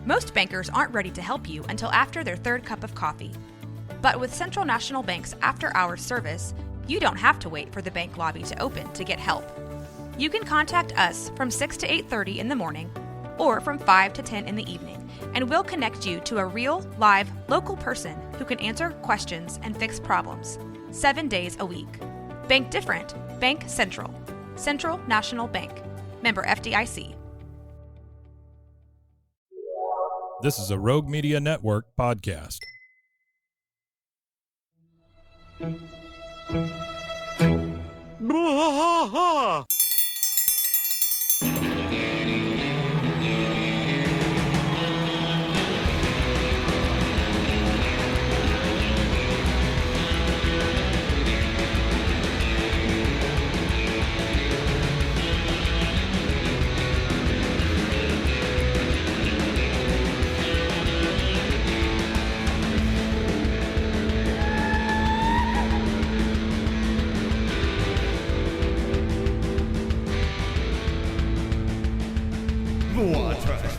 Most bankers aren't ready to help you until after their third cup of coffee. But with Central National Bank's after-hours service, you don't have to wait for the bank lobby to open to get help. You can contact us from 6 to 8:30 in the morning or from 5 to 10 in the evening, and we'll connect you to a real, live, local person who can answer questions and fix problems 7 days a week. Bank different. Bank Central. Central National Bank. Member FDIC. This is a Rogue Media Network podcast.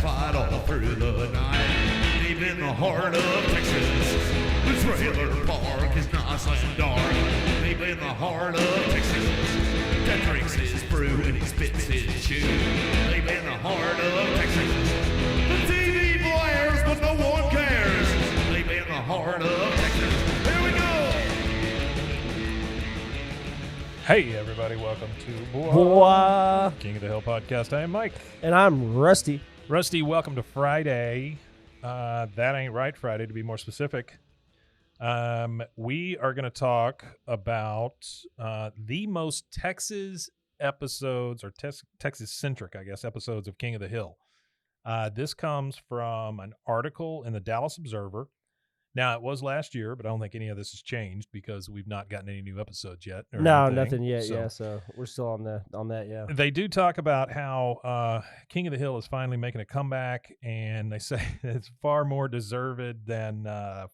Fight all through the night, deep in the heart of Texas. The trailer park is nice and dark, deep in the heart of Texas. That drinks his brew and he spits his chew, deep in the heart of Texas. The TV blares, but no one cares, deep in the heart of Texas. Here we go! Hey, everybody, welcome to King of the Hill podcast. I am Mike. And I'm Rusty. Rusty, welcome to Friday. That ain't right Friday, to be more specific. We are going to talk about the most Texas episodes, or Texas-centric, I guess, episodes of King of the Hill. This comes from an article in the Dallas Observer. Now, it was last year, but I don't think any of this has changed because we've not gotten any new episodes yet. No, nothing yet, so we're still on that, yeah. They do talk about how King of the Hill is finally making a comeback, and they say it's far more deserved than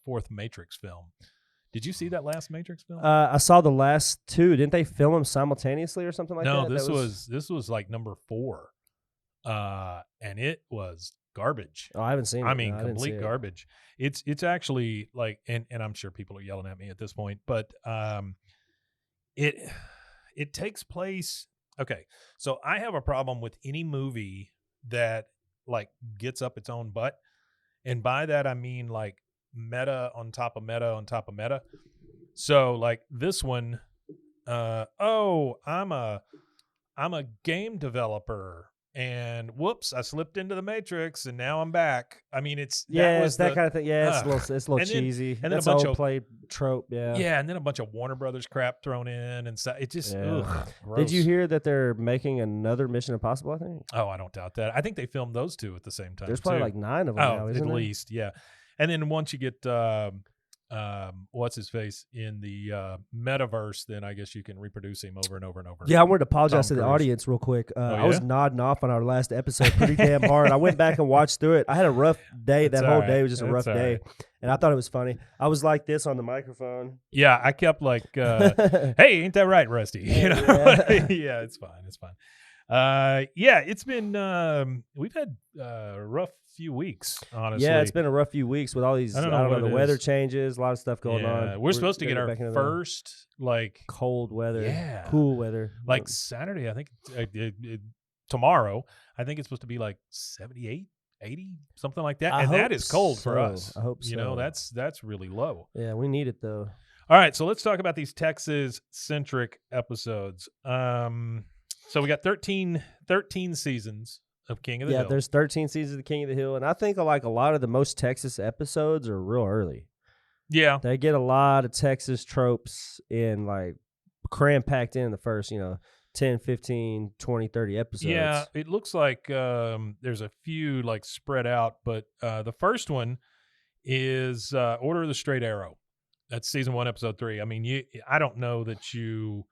fourth Matrix film. Did you see that last Matrix film? I saw the last two. Didn't they film them simultaneously or something like that? No, this was like number 4, and it was garbage. Oh, I haven't seen it. I mean, complete garbage. It's actually like, and I'm sure people are yelling at me at this point, but it takes place. Okay, so I have a problem with any movie that like gets up its own butt, and by that I mean like meta on top of meta on top of meta. So like this one, I'm a game developer. And whoops, I slipped into the Matrix, and now I'm back. I mean, it's that kind of thing. Yeah, it's a little cheesy. And then that's a bunch of play trope. Yeah, yeah, and then a bunch of Warner Brothers crap thrown in, and so it just. Ugh, did you hear that they're making another Mission Impossible? I think. Oh, I don't doubt that. I think they filmed those two at the same time. There's probably like 9 of them now, isn't at there? least, yeah. And then once you get what's his face in the metaverse, then I guess you can reproduce him over and over and over. Yeah, I wanted to apologize to the audience real quick. I was nodding off on our last episode pretty damn hard. I went back and watched through it. I had a rough day. That whole day was just a rough day. And I thought it was funny. I was like this on the microphone. Yeah, I kept like, hey, ain't that right, Rusty? You know? Yeah, it's fine. It's fine. Yeah, it's been, we've had a rough few weeks, honestly. Yeah, it's been a rough few weeks with all these, I don't know the weather changes, a lot of stuff going on. We're supposed to get our first, like, cold weather, cool weather. Like Saturday, I think, tomorrow, I think it's supposed to be like 78, 80, something like that. And that is cold for us. I hope so. You know, that's really low. Yeah, we need it, though. All right, so let's talk about these Texas-centric episodes. So we got 13 seasons of King of the Hill. Yeah, there's 13 seasons of King of the Hill, and I think like a lot of the most Texas episodes are real early. Yeah. They get a lot of Texas tropes in like cram-packed in the first, 10, 15, 20, 30 episodes. Yeah, it looks like there's a few like spread out, but the first one is Order of the Straight Arrow. That's season 1, episode 3. I mean, I don't know that you...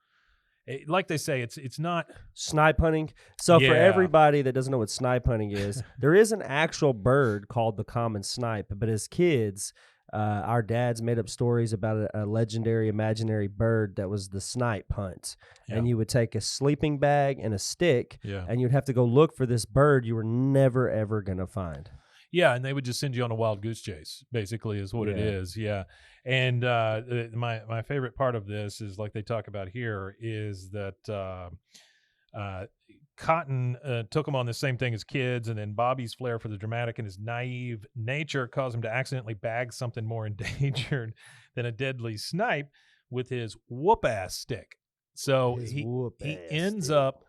Like they say, it's not snipe hunting. So for everybody that doesn't know what snipe hunting is, there is an actual bird called the common snipe. But as kids, our dads made up stories about a legendary imaginary bird that was the snipe hunt. Yeah. And you would take a sleeping bag and a stick, and you'd have to go look for this bird you were never, ever going to find. Yeah, and they would just send you on a wild goose chase, basically, is what it is. Yeah. And my favorite part of this is, like they talk about here, is that Cotton took him on the same thing as kids, and then Bobby's flair for the dramatic and his naive nature caused him to accidentally bag something more endangered than a deadly snipe with his whoop-ass stick. So he ends up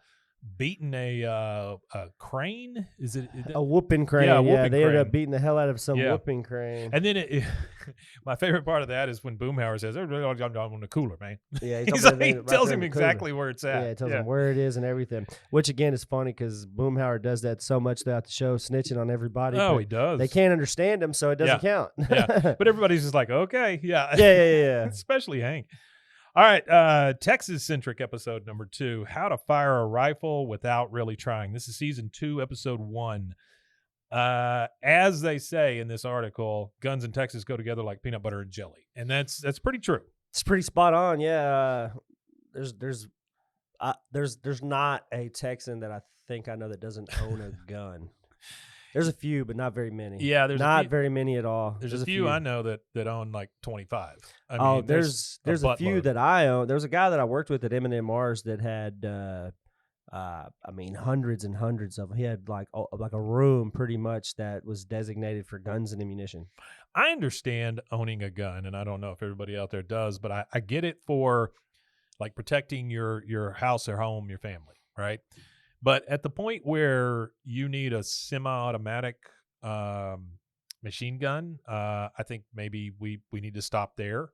beating a crane. Is it a whooping crane? Yeah, they ended up beating the hell out of some whooping crane. And then my favorite part of that is when Boomhauer says, "I'm on the cooler, man." Yeah, he tells him exactly where it's at. Yeah, he tells him where it is and everything. Which again is funny because Boomhauer does that so much throughout the show, snitching on everybody. Oh, he does. They can't understand him, so it doesn't count. Yeah, but everybody's just like, okay, yeah. Especially Hank. All right, Texascentric episode number 2, How to Fire a Rifle Without Really Trying. This is season 2, episode 1. As they say in this article, guns in Texas go together like peanut butter and jelly, and that's pretty true. It's pretty spot on. Yeah, there's not a Texan that I think I know that doesn't own a gun. There's a few, but not very many. Yeah, there's not very many at all. There's a few I know that own like 25. I mean, there's a few that I own. There's a guy that I worked with at M&M's that had, hundreds and hundreds of them. He had like a room pretty much that was designated for guns and ammunition. I understand owning a gun, and I don't know if everybody out there does, but I get it for like protecting your house or home, your family, right? But at the point where you need a semi-automatic machine gun, I think maybe we need to stop there.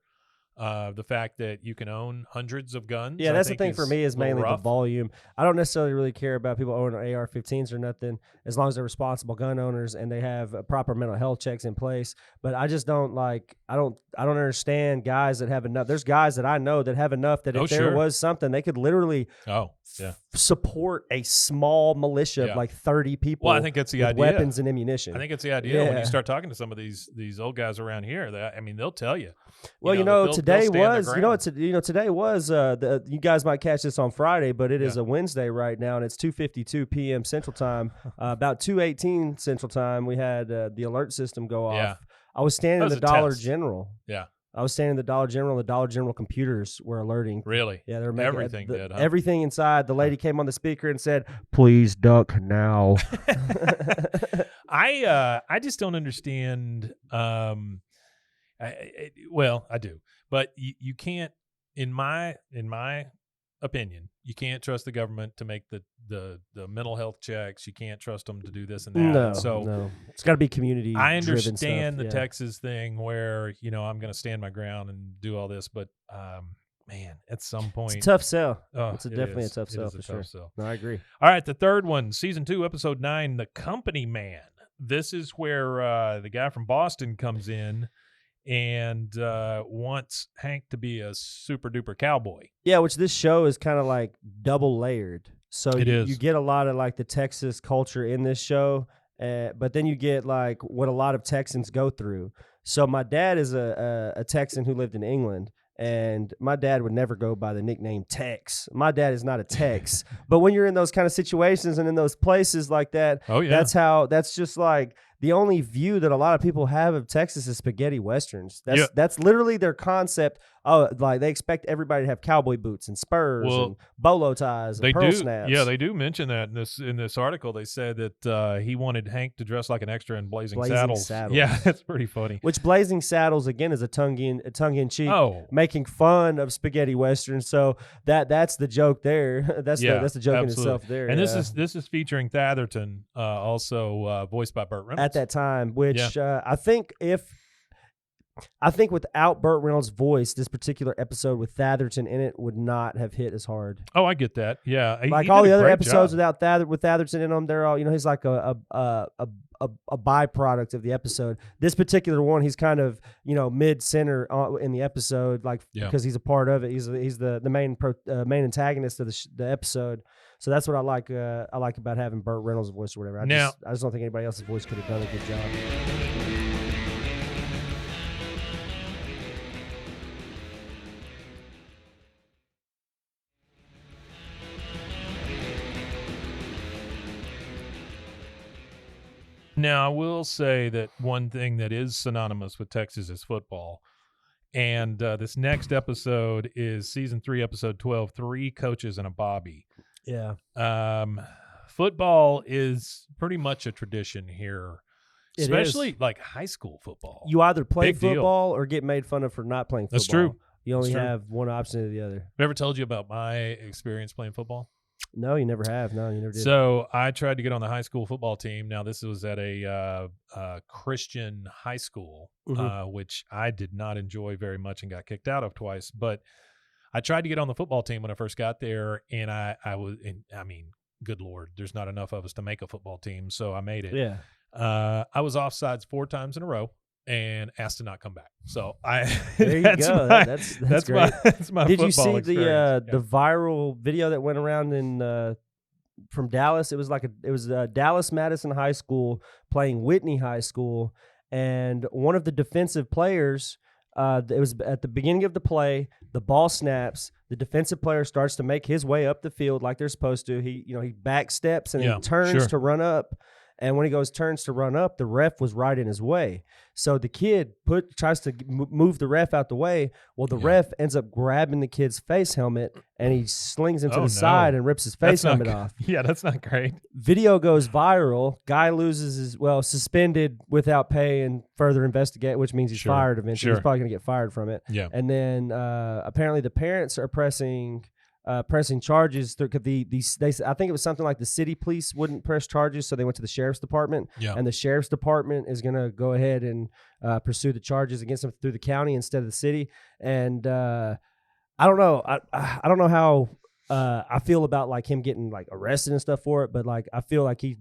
The fact that you can own hundreds of guns. Yeah, that's the thing for me is mainly the volume. I don't necessarily really care about people owning AR-15s or nothing, as long as they're responsible gun owners and they have proper mental health checks in place. But I just don't I don't understand guys that have enough. There's guys that I know that have enough that if there was something, they could literally support a small militia of like 30 people. Well, I think that's the idea. Weapons and ammunition. I think it's the idea when you start talking to some of these old guys around here. They'll tell you. Well, today was you guys might catch this on Friday, but it is a Wednesday right now, and it's 2:52 p.m. Central Time. About 2:18 Central Time, we had the alert system go off. Yeah. I was standing in the Dollar General. Yeah. I was standing in the Dollar General. The Dollar General computers were alerting. Really? Yeah, they were making everything did. Huh? Everything inside. The lady came on the speaker and said, "Please duck now." I just don't understand. I do, but you can't. In my opinion, you can't trust the government to make the mental health checks. You can't trust them to do this and that. No. It's got to be community. I understand stuff. the Texas thing where I'm going to stand my ground and do all this, but man, at some point, it's a tough sell. It's definitely a tough sell for sure. No, I agree. All right, the third one, season 2, episode 9, The Company Man. This is where the guy from Boston comes in and wants Hank to be a super duper cowboy. Yeah, which this show is kind of like double layered. So you get a lot of like the Texas culture in this show, but then you get like what a lot of Texans go through. So my dad is a Texan who lived in England. And my dad would never go by the nickname Tex. My dad is not a Tex. But when you're in those kind of situations and in those places like that, that's just like the only view that a lot of people have of Texas is spaghetti westerns. That's literally their concept. Oh, like they expect everybody to have cowboy boots and spurs and bolo ties and pearl snaps. Yeah, they do mention that in this article. They said that he wanted Hank to dress like an extra in Blazing Saddles. Yeah, that's pretty funny. Which Blazing Saddles again is a tongue in cheek, making fun of spaghetti westerns. So that's the joke there. That's the joke in itself there. And this is featuring Thatherton, also voiced by Burt Reynolds at that time. Which I think without Burt Reynolds' voice, this particular episode with Thatherton in it would not have hit as hard. Oh, I get that. Yeah, like all the other episodes with Thatherton in them, they're all he's like a byproduct of the episode. This particular one, he's kind of mid center in the episode, because he's a part of it. He's the main antagonist of the episode. So that's what I like. I like about having Burt Reynolds' voice or whatever. I just don't think anybody else's voice could have done a good job. Now, Now, I will say that one thing that is synonymous with Texas is football. And this next episode is season 3, episode 12, 3 coaches and a Bobby. Yeah. Football is pretty much a tradition here, It especially is. like high school football. You either play Big deal. football or get made fun of for not playing football. That's true. You only That's true. have one option or the other. Have I ever told you about my experience playing football? No, you never have. No, you never did. So I tried to get on the high school football team. Now, this was at a Christian high school, which I did not enjoy very much and got kicked out of twice. But I tried to get on the football team when I first got there, and I mean, good Lord, there's not enough of us to make a football team, so I made it. Yeah. I was offsides 4 times in a row and asked to not come back. So There you go. That's great. That's my Did you see football experience. the viral video that went around in from Dallas? It was Dallas Madison High School playing Whitney High School, and one of the defensive players. It was at the beginning of the play. The ball snaps. The defensive player starts to make his way up the field like they're supposed to. He back steps and he turns to run up. And when he turns to run up, the ref was right in his way. So the kid tries to move the ref out the way. Well, the ref ends up grabbing the kid's face helmet and he slings him to the side and rips his face helmet off. Yeah, that's not great. Video goes viral. Guy loses suspended without pay and further investigate, which means he's fired eventually. He's probably going to get fired from it. Yeah. And then apparently the parents are pressing charges. I think it was something like the city police wouldn't press charges, so they went to the sheriff's department. Yeah. And the sheriff's department is going to go ahead and pursue the charges against them through the county instead of the city. And I don't know. I don't know how I feel about like him getting like arrested and stuff for it, but like I feel like you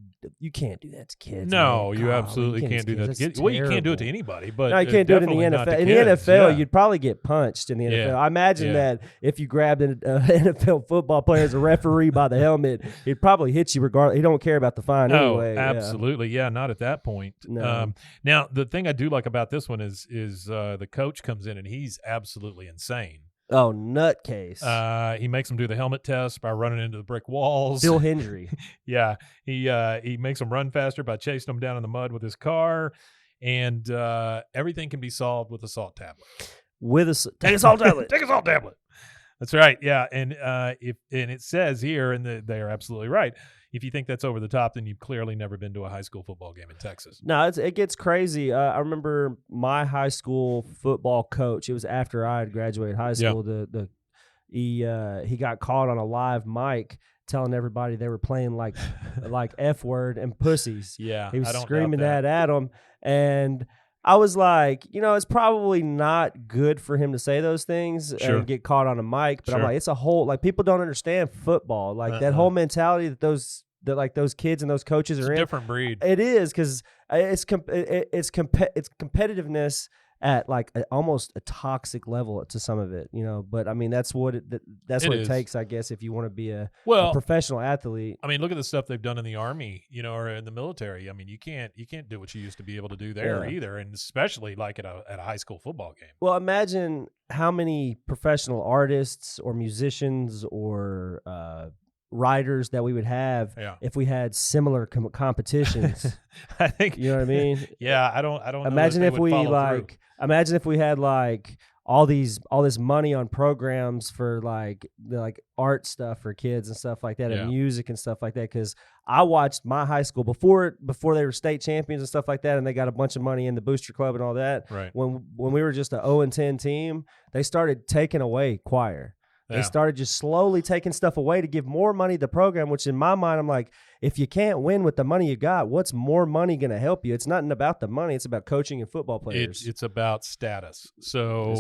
can't do that to kids. No, man. you God, absolutely can't do that to kids. Well, you can't do it to anybody, but no, you can't do it in the NFL. In the NFL, you'd probably get punched in the NFL. Yeah. I imagine that if you grabbed an NFL football player as a referee by the helmet, he'd probably hit you regardless. He don't care about the fine anyway. Absolutely. Yeah, not at that point. No. Now, the thing I do like about this one is the coach comes in and he's absolutely insane. Oh, nutcase. He makes them do the helmet test by running into the brick walls. Phil Hendry. Yeah. He makes them run faster by chasing them down in the mud with his car. And everything can be solved with a salt tablet. Take a salt tablet. Take a salt tablet. That's right. Yeah. And it says here, and they are absolutely right, if you think that's over the top, then you've clearly never been to a high school football game in Texas. No, it gets crazy. I remember my high school football coach. It was after I had graduated high school. Yeah. He got caught on a live mic telling everybody they were playing like F word and pussies. Yeah, he was I don't screaming doubt that at them, and I was like, it's probably not good for him to say those things and get caught on a mic. But I'm like, it's a whole people don't understand football. Like that whole mentality that those kids and those coaches are in. Different breed. It is because it's competitiveness at almost a toxic level to some of it, But I mean, that's what it takes, I guess, if you want to be a professional athlete. I mean, look at the stuff they've done in the Army, or in the military. I mean, you can't do what you used to be able to do there either, and especially like at a high school football game. Well, imagine how many professional artists or musicians or writers that we would have if we had similar competitions. I think you know what I mean. Yeah, I don't. Imagine if we Imagine if we had all this money on programs for the art stuff for kids and stuff like that, and music and stuff like that. Because I watched my high school before they were state champions and stuff like that, and they got a bunch of money in the booster club and all that. Right. When we were just a 0-10 team, they started taking away choir. They started just slowly taking stuff away to give more money to the program, which in my mind, I'm like, if you can't win with the money you got, what's more money going to help you? It's not about the money. It's about coaching and football players. It's about status. So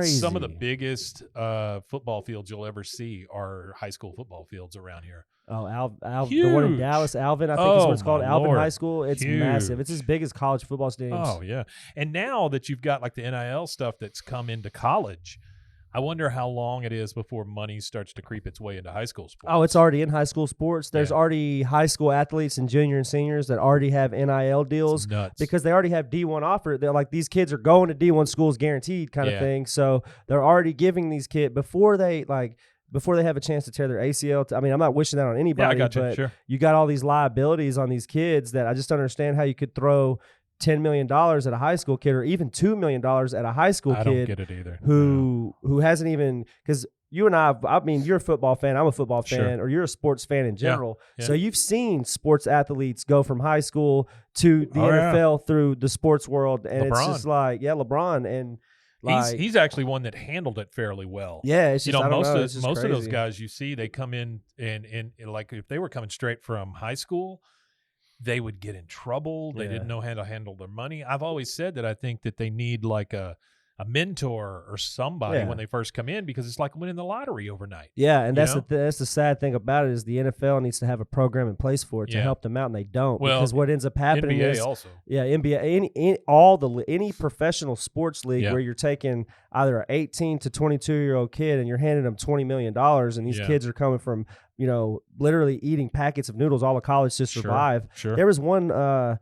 some of the biggest football fields you'll ever see are high school football fields around here. Oh, the one in Dallas, Alvin, I think is what it's called, Alvin High School. It's massive. It's as big as college football stadiums. Oh, yeah. And now that you've got the NIL stuff that's come into college, I wonder how long it is before money starts to creep its way into high school sports. Oh, it's already in high school sports. There's already high school athletes and junior and seniors that already have NIL deals because they already have D1 offer. They're like, these kids are going to D1 schools guaranteed kind of thing. So they're already giving these kids before they before they have a chance to tear their ACL. I mean, I'm not wishing that on anybody, I got you. but Sure. you got all these liabilities on these kids that I just don't understand how you could throw $10 million at a high school kid or even $2 million at a high school I kid don't get it either. who hasn't even – because you and I mean, you're a football fan, I'm a football fan, or you're a sports fan in general. Yeah. So you've seen sports athletes go from high school to the NFL through the sports world, and it's just like, LeBron, and like, he's actually one that handled it fairly well. Yeah, it's just, most of those guys you see, they come in and like if they were coming straight from high school, they would get in trouble. They didn't know how to handle their money. I've always said that I think that they need like a mentor or somebody when they first come in, because it's like winning the lottery overnight. Yeah, and that's the sad thing about it is the NFL needs to have a program in place for it to help them out, and they don't. Well, because what ends up happening NBA is also. Yeah, NBA, any professional sports league where you're taking either an 18 to 22-year-old kid and you're handing them $20 million, and these kids are coming from, literally eating packets of noodles all of college to survive. Sure. There was one NFL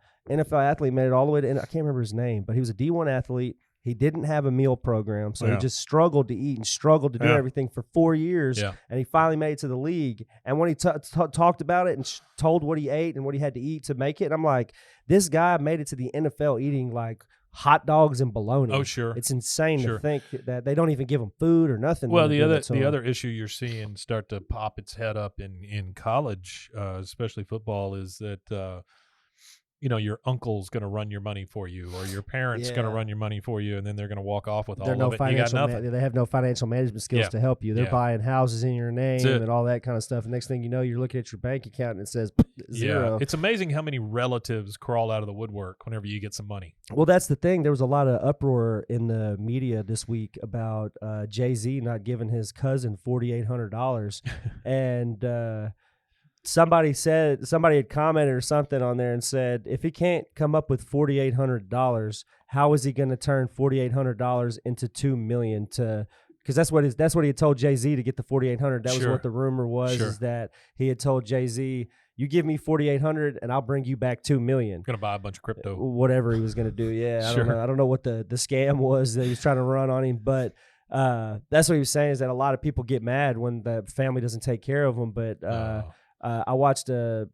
athlete made it all the way to, I can't remember his name, but he was a D1 athlete. He didn't have a meal program, so he just struggled to eat and struggled to do everything for 4 years, and he finally made it to the league. And when he talked about it and told what he ate and what he had to eat to make it, I'm like, this guy made it to the NFL eating like hot dogs and bologna. Oh, sure. It's insane to think that they don't even give him food or nothing. Well, the other issue you're seeing start to pop its head up in college, especially football, is that your uncle's going to run your money for you, or your parents going to run your money for you, and then they're going to walk off with all of it. You got nothing. They have no financial management skills to help you. They're buying houses in your name and all that kind of stuff. And next thing you know, you're looking at your bank account and it says zero. Yeah. It's amazing how many relatives crawl out of the woodwork whenever you get some money. Well, that's the thing. There was a lot of uproar in the media this week about Jay-Z not giving his cousin $4,800. And somebody had commented or something on there and said, if he can't come up with $4,800, how is he going to turn $4,800 into $2 million? Because that's what he had told Jay-Z to get the $4,800. That was what the rumor was, is that he had told Jay-Z, you give me $4,800 and I'll bring you back $2 million. Going to buy a bunch of crypto. Whatever he was going to do. Yeah, I don't know what the scam was that he was trying to run on him, but that's what he was saying, is that a lot of people get mad when the family doesn't take care of them. But I watched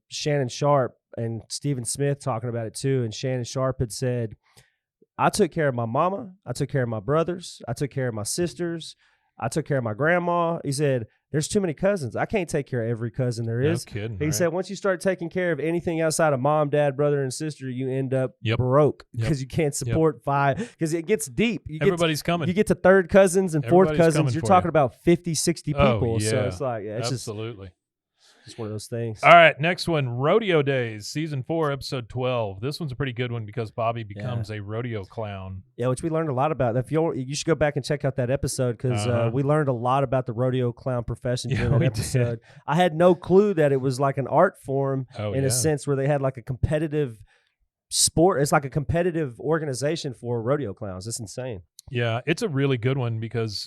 Shannon Sharp and Stephen Smith talking about it too, and Shannon Sharp had said, I took care of my mama, I took care of my brothers, I took care of my sisters, I took care of my grandma. He said, there's too many cousins. I can't take care of every cousin there is. No kidding, he said, once you start taking care of anything outside of mom, dad, brother, and sister, you end up broke because you can't support five, because it gets deep. Everybody's coming. You get to third cousins and fourth cousins, you're talking about 50, 60 people. Oh, yeah. So it's like, it's absolutely. Just one of those things. All right, next one, Rodeo Days, Season 4, Episode 12. This one's a pretty good one because Bobby becomes a rodeo clown. Yeah, which we learned a lot about. If you should go back and check out that episode, because we learned a lot about the rodeo clown profession during that episode. I had no clue that it was like an art form in a sense where they had like a competitive sport. It's like a competitive organization for rodeo clowns. It's insane. Yeah, it's a really good one because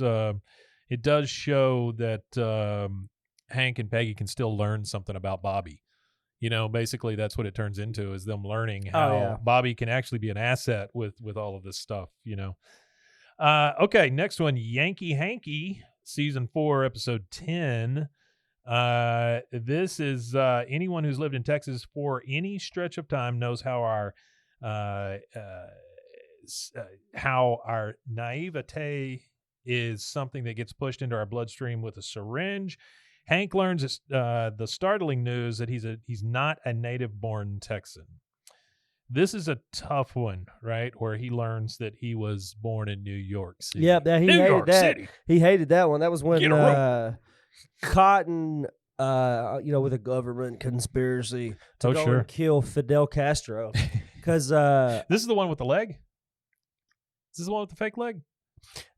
it does show that Hank and Peggy can still learn something about Bobby. Basically that's what it turns into, is them learning how Bobby can actually be an asset with all of this stuff, Okay, next one, Yankee Hanky, Season 4, Episode 10. This is anyone who's lived in Texas for any stretch of time knows how our naivete is something that gets pushed into our bloodstream with a syringe. Hank learns the startling news that he's not a native-born Texan. This is a tough one, right? Where he learns that he was born in New York City. Yeah, he hated that. City. He hated that one. That was when Cotton, with a government conspiracy to go and kill Fidel Castro. Because this is the one with the leg. Is this the one with the fake leg?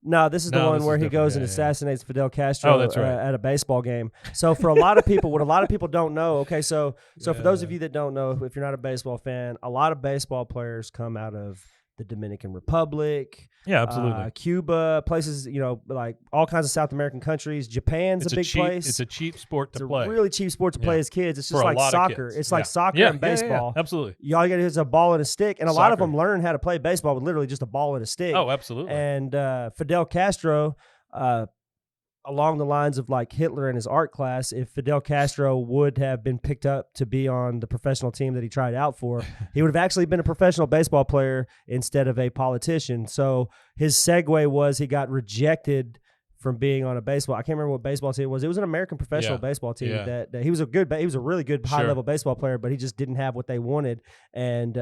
No, this is the one where he goes and assassinates Fidel Castro at a baseball game. So for a lot of people, what a lot of people don't know, okay, so for those of you that don't know, if you're not a baseball fan, a lot of baseball players come out of the Dominican Republic. Yeah, absolutely. Cuba, places, like all kinds of South American countries. Japan's a big place. It's a cheap sport to play. It's a really cheap sport to play as kids. It's just like soccer. It's like soccer and baseball. Yeah, absolutely. All you got to do is a ball and a stick. And a lot of them learn how to play baseball with literally just a ball and a stick. Oh, absolutely. And Fidel Castro along the lines of like Hitler in his art class, if Fidel Castro would have been picked up to be on the professional team that he tried out for, he would have actually been a professional baseball player instead of a politician. So his segue was he got rejected from being on a baseball. I can't remember what baseball team it was. It was an American professional baseball team that he was a really good high level baseball player, but he just didn't have what they wanted. And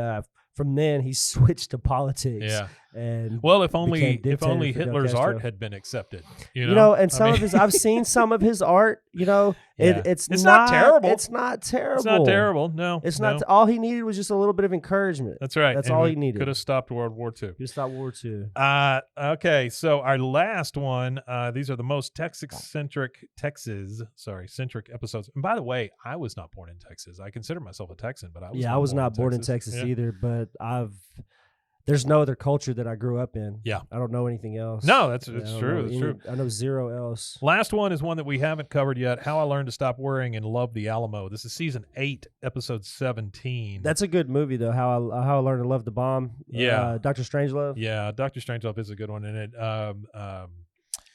from then he switched to politics. Yeah. And if only Hitler's Castro. art had been accepted. You know, and some of his I've seen some of his art. It's not terrible. It's not terrible. It's not terrible. No, it's not. All he needed was just a little bit of encouragement. That's right. That's all he needed. Could have stopped World War II. Could have stopped World War II. Okay, so our last one. These are the most centric episodes. And by the way, I was not born in Texas. I consider myself a Texan, but I was not born in Texas either. But there's no other culture that I grew up in. Yeah. I don't know anything else. No, it's true. That's true. I know zero else. Last one is one that we haven't covered yet. How I Learned to Stop Worrying and Love the Alamo. This is season 8, episode 17. That's a good movie, though. How I Learned to Love the Bomb. Yeah. Dr. Strangelove. Yeah, Dr. Strangelove is a good one in it.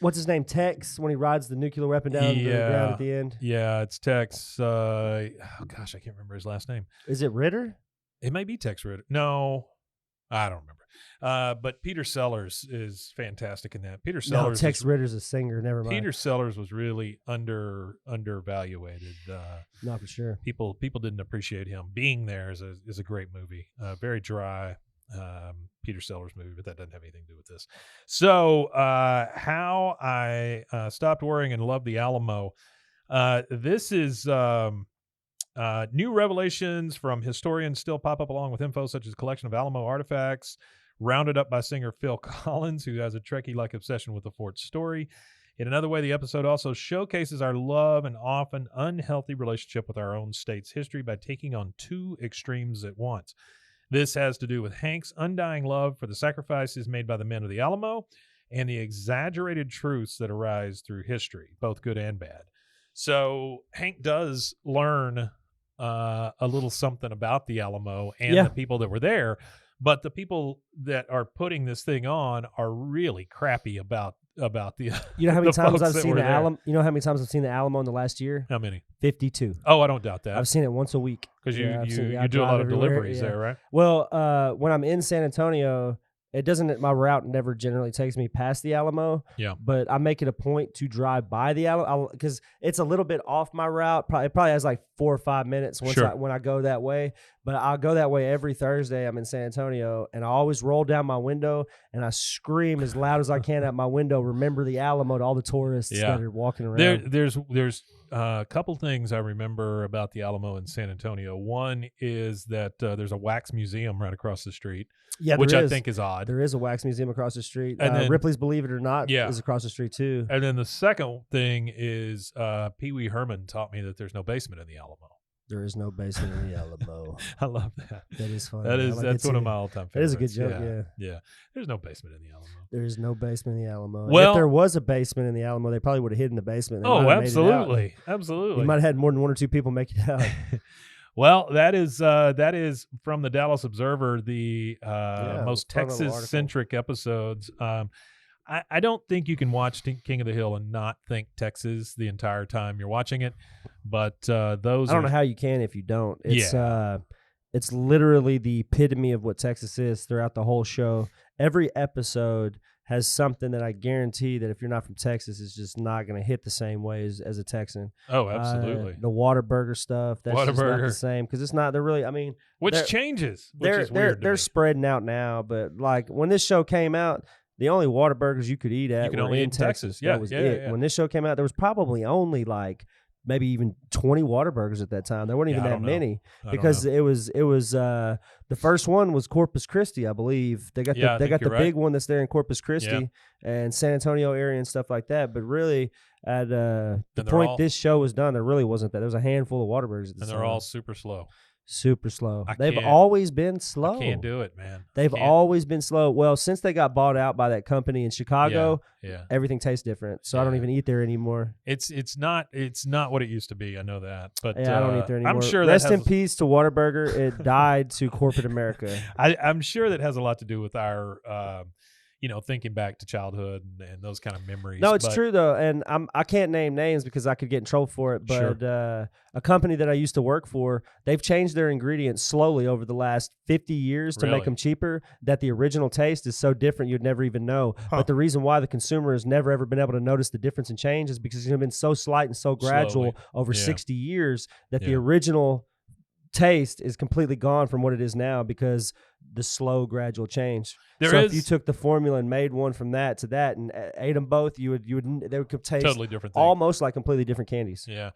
What's his name? Tex, when he rides the nuclear weapon down the ground at the end. Yeah, it's Tex. I can't remember his last name. Is it Ritter? It may be Tex Ritter. No. I don't remember. But Peter Sellers is fantastic in that. Peter Sellers. Tex Ritter's a singer. Never mind. Peter Sellers was really undervaluated. Not for sure. People didn't appreciate him. Being There is a great movie. Very dry Peter Sellers movie, but that doesn't have anything to do with this. So how I stopped worrying and loved the Alamo. This is. New revelations from historians still pop up along with info such as a collection of Alamo artifacts rounded up by singer Phil Collins, who has a Trekkie-like obsession with the fort story. In another way, the episode also showcases our love and often unhealthy relationship with our own state's history by taking on two extremes at once. This has to do with Hank's undying love for the sacrifices made by the men of the Alamo and the exaggerated truths that arise through history, both good and bad. So Hank does learn a little something about the Alamo and the people that were there, but the people that are putting this thing on are really crappy about the. You know how many times I've seen the Alamo? You know how many times I've seen the Alamo in the last year? How many? 52. Oh, I don't doubt that. I've seen it once a week because you do a lot of deliveries there, right? Well, when I'm in San Antonio. It doesn't. My route never generally takes me past the Alamo. Yeah. But I make it a point to drive by the Alamo because it's a little bit off my route. It probably has like 4 or 5 minutes when I go that way. But I'll go that way every Thursday. I'm in San Antonio, and I always roll down my window and I scream as loud as I can at my window. Remember the Alamo to all the tourists that are walking around. There's a couple things I remember about the Alamo in San Antonio. One is that there's a wax museum right across the street. Yeah, which I think is odd. There is a wax museum across the street. And then, Ripley's Believe It or Not is across the street too. And then the second thing is Pee Wee Herman taught me that there's no basement in the Alamo. There is no basement in the Alamo. I love that. That is funny. That's one of my all-time favorites. That is a good joke, yeah. There's no basement in the Alamo. There is no basement in the Alamo. Well, if there was a basement in the Alamo, they probably would have hidden the basement. Oh, absolutely. Absolutely. You might have had more than 1 or 2 people make it out. Well, that is from the Dallas Observer, the most Texas-centric episodes. I don't think you can watch King of the Hill and not think Texas the entire time you're watching it, but those. I don't know how you can if you don't. It's literally the epitome of what Texas is throughout the whole show. Every episode has something that I guarantee that if you're not from Texas, it's just not going to hit the same way as a Texan. Oh, absolutely. The Whataburger stuff, that's just not the same because it's not. They're really. I mean, which changes. Which is weird. They're spreading out now, but like when this show came out, the only Whataburgers you could eat at were in Texas. Yeah, that was it. Yeah. When this show came out, there was probably only like maybe even 20 Whataburgers at that time. There weren't even that many because it was the first one was Corpus Christi, I believe. They got the big one that's there in Corpus Christi and San Antonio area and stuff like that. But really, at the point this show was done, there really wasn't that. There was a handful of Whataburgers at the time. And they're all super slow. Super slow. They've always been slow. I can't do it, man. They've always been slow. Well, since they got bought out by that company in Chicago, everything tastes different. So I don't even eat there anymore. It's not what it used to be. I know that, but I don't eat there anymore. I'm sure Rest in peace to Whataburger. It died to corporate America. I'm sure that has a lot to do with our. thinking back to childhood and those kind of memories. No, it's true though, and I can't name names because I could get in trouble for it. But a company that I used to work for, they've changed their ingredients slowly over the last 50 years to make them cheaper. That the original taste is so different you'd never even know. But the reason why the consumer has never ever been able to notice the difference and change is because it's been so slight and so gradual over 60 years that the original taste is completely gone from what it is now because the slow gradual change. If you took the formula and made one from that to that and ate them both, they would taste totally different thing. Almost like completely different candies. Yeah.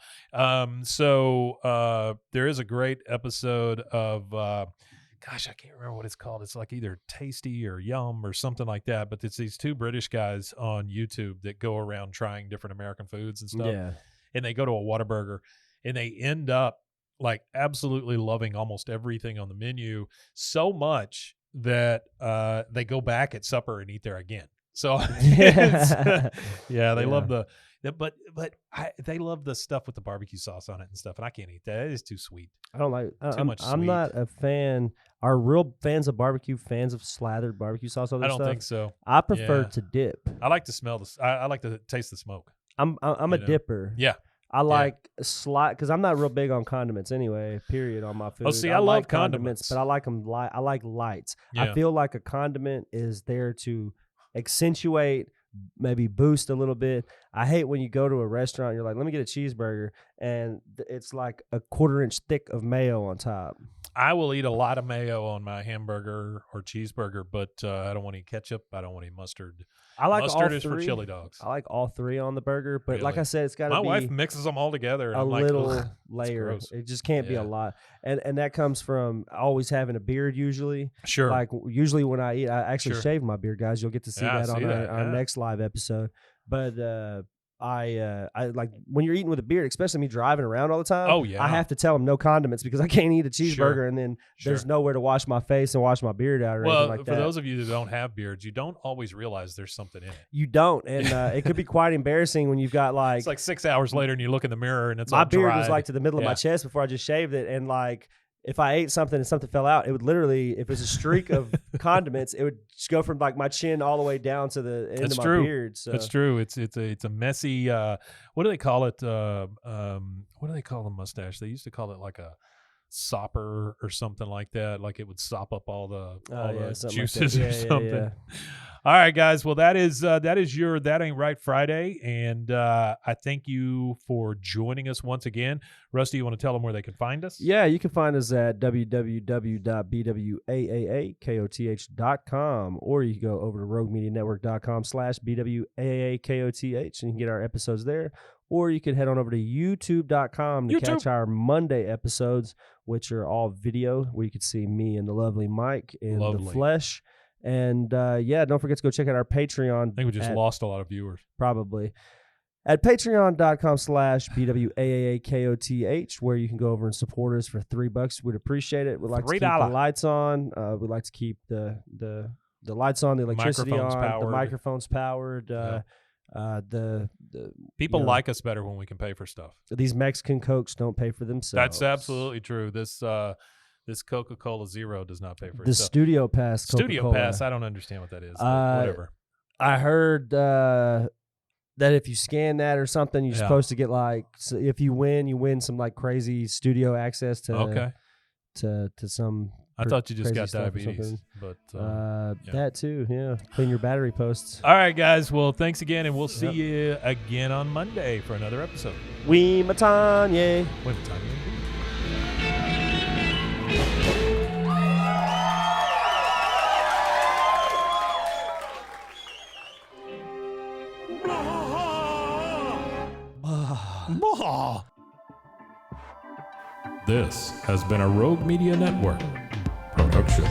So there is a great episode of gosh, I can't remember what it's called. It's like either Tasty or Yum or something like that, but it's these two British guys on YouTube that go around trying different American foods and stuff. Yeah. And they go to a Whataburger and they end up like absolutely loving almost everything on the menu so much that they go back at supper and eat there again. So they love they love the stuff with the barbecue sauce on it and stuff, and I can't eat that. It is too sweet. I don't like too much sweet. I'm not a fan. Are real fans of barbecue fans of slathered barbecue sauce over I don't stuff? think so. I prefer to dip. I like to smell this. I like to taste the smoke. I'm a dipper. Yeah. I like because I'm not real big on condiments anyway. Period on my food. Oh, see, I love like condiments, but I like them light. I like lights. Yeah. I feel like a condiment is there to accentuate, maybe boost a little bit. I hate when you go to a restaurant, you're like, let me get a cheeseburger, and it's like a 1/4 inch thick of mayo on top. I will eat a lot of mayo on my hamburger or cheeseburger, but I don't want any ketchup. I don't want any mustard. I like mustard all is three. for chili dogs. I like all three on the burger, but like I said, it's got to be. My wife mixes them all together. And a I'm little like, layer. It just can't be a lot, and that comes from always having a beard. Usually, sure. Like usually when I eat, I actually shave my beard, guys. You'll get to see that on our next live episode. But I like when you're eating with a beard, especially me driving around all the time. Oh yeah, I have to tell them no condiments because I can't eat a cheeseburger and then there's nowhere to wash my face and wash my beard out or anything like that. Well, for those of you that don't have beards, you don't always realize there's something in it. You don't, and it could be quite embarrassing when you've got like. It's like 6 hours later and you look in the mirror and it's my all beard dried. was like to the middle of my chest before I just shaved it, and like. If I ate something and something fell out, it would literally, if it was a streak of condiments, it would just go from like my chin all the way down to the end of my beard. So. That's true. It's a messy. What do they call it? What do they call the mustache? They used to call it like a sopper or something like that. Like it would sop up all the juices or something. Yeah. All right, guys. Well, that is your That Ain't Right Friday, and I thank you for joining us once again. Rusty, you want to tell them where they can find us? Yeah, you can find us at www.bwaaakoth.com, or you can go over to roguemedianetwork.com/bwaaakoth, and you can get our episodes there. Or you can head on over to youtube.com to catch our Monday episodes, which are all video, where you can see me and the lovely Mike in the flesh. And don't forget to go check out our Patreon. I think we just lost a lot of viewers. Probably. At patreon.com/bwaaakoth, where you can go over and support us for $3. We'd appreciate it. We'd like to keep the lights on. We'd like to keep the lights on, the electricity on, the microphones powered. The people like us better when we can pay for stuff. These Mexican Cokes don't pay for themselves. That's absolutely true. This Coca-Cola Zero does not pay for the itself. Studio Pass Coca-Cola. Studio Pass, I don't understand what that is. Whatever. I heard that if you scan that or something, you're supposed to get like, so if you win some like crazy studio access to some. I thought you just got diabetes, but that too, clean your battery posts. All right, guys. Well, thanks again, and we'll see you again on Monday for another episode. We Matanye. This has been a Rogue Media Network production.